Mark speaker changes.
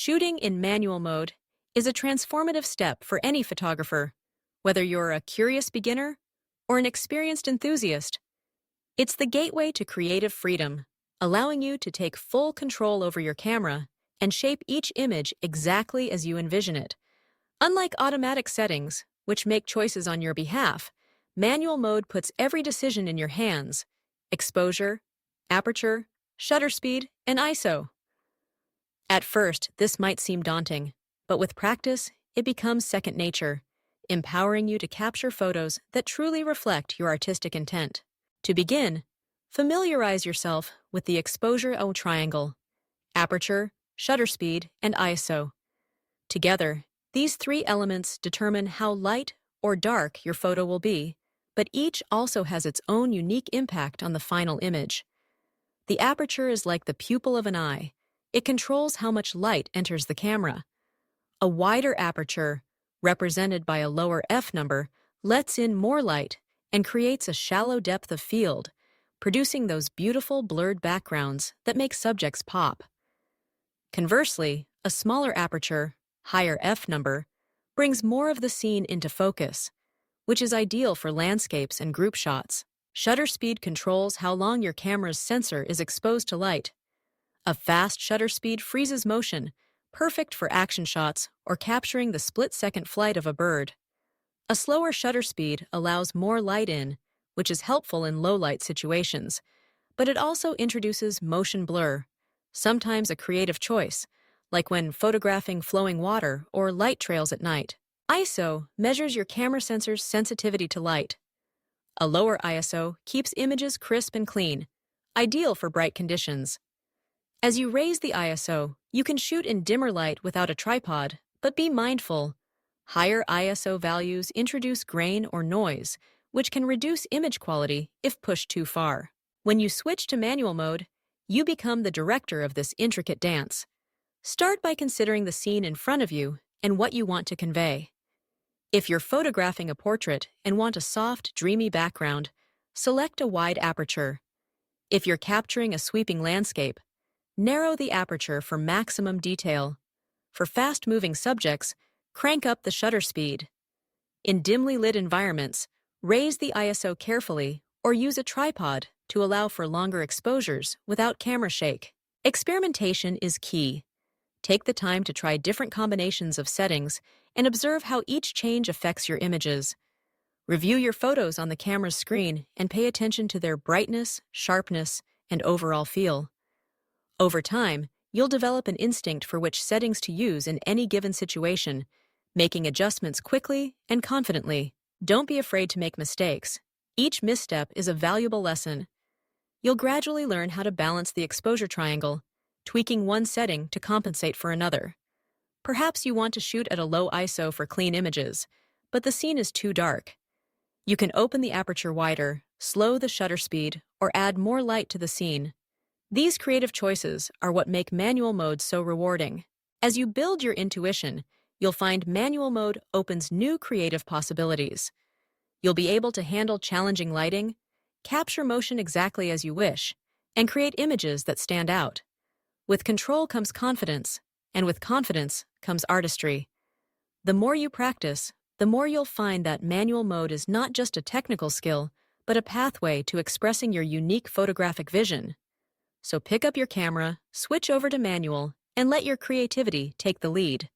Speaker 1: Shooting in manual mode is a transformative step for any photographer, whether you're a curious beginner or an experienced enthusiast. It's the gateway to creative freedom, allowing you to take full control over your camera and shape each image exactly as you envision it. Unlike automatic settings, which make choices on your behalf, manual mode puts every decision in your hands: exposure, aperture, shutter speed, and ISO. At first, this might seem daunting, but with practice, it becomes second nature, empowering you to capture photos that truly reflect your artistic intent. To begin, familiarize yourself with the exposure triangle: aperture, shutter speed, and ISO. Together, these three elements determine how light or dark your photo will be, but each also has its own unique impact on the final image. The aperture is like the pupil of an eye. It controls how much light enters the camera. A wider aperture, represented by a lower f number, lets in more light and creates a shallow depth of field, producing those beautiful blurred backgrounds that make subjects pop. Conversely, a smaller aperture, higher f number, brings more of the scene into focus, which is ideal for landscapes and group shots. Shutter speed controls how long your camera's sensor is exposed to light. A fast shutter speed freezes motion, perfect for action shots or capturing the split-second flight of a bird. A slower shutter speed allows more light in, which is helpful in low-light situations, but it also introduces motion blur, sometimes a creative choice, like when photographing flowing water or light trails at night. ISO measures your camera sensor's sensitivity to light. A lower ISO keeps images crisp and clean, ideal for bright conditions. As you raise the ISO, you can shoot in dimmer light without a tripod, but be mindful. Higher ISO values introduce grain or noise, which can reduce image quality if pushed too far. When you switch to manual mode, you become the director of this intricate dance. Start by considering the scene in front of you and what you want to convey. If you're photographing a portrait and want a soft, dreamy background, select a wide aperture. If you're capturing a sweeping landscape, narrow the aperture for maximum detail. For fast-moving subjects, crank up the shutter speed. In dimly lit environments, raise the ISO carefully or use a tripod to allow for longer exposures without camera shake. Experimentation is key. Take the time to try different combinations of settings and observe how each change affects your images. Review your photos on the camera's screen and pay attention to their brightness, sharpness, and overall feel. Over time, you'll develop an instinct for which settings to use in any given situation, making adjustments quickly and confidently. Don't be afraid to make mistakes. Each misstep is a valuable lesson. You'll gradually learn how to balance the exposure triangle, tweaking one setting to compensate for another. Perhaps you want to shoot at a low ISO for clean images, but the scene is too dark. You can open the aperture wider, slow the shutter speed, or add more light to the scene. These creative choices are what make manual mode so rewarding. As you build your intuition, you'll find manual mode opens new creative possibilities. You'll be able to handle challenging lighting, capture motion exactly as you wish, and create images that stand out. With control comes confidence, and with confidence comes artistry. The more you practice, the more you'll find that manual mode is not just a technical skill, but a pathway to expressing your unique photographic vision. So pick up your camera, switch over to manual, and let your creativity take the lead.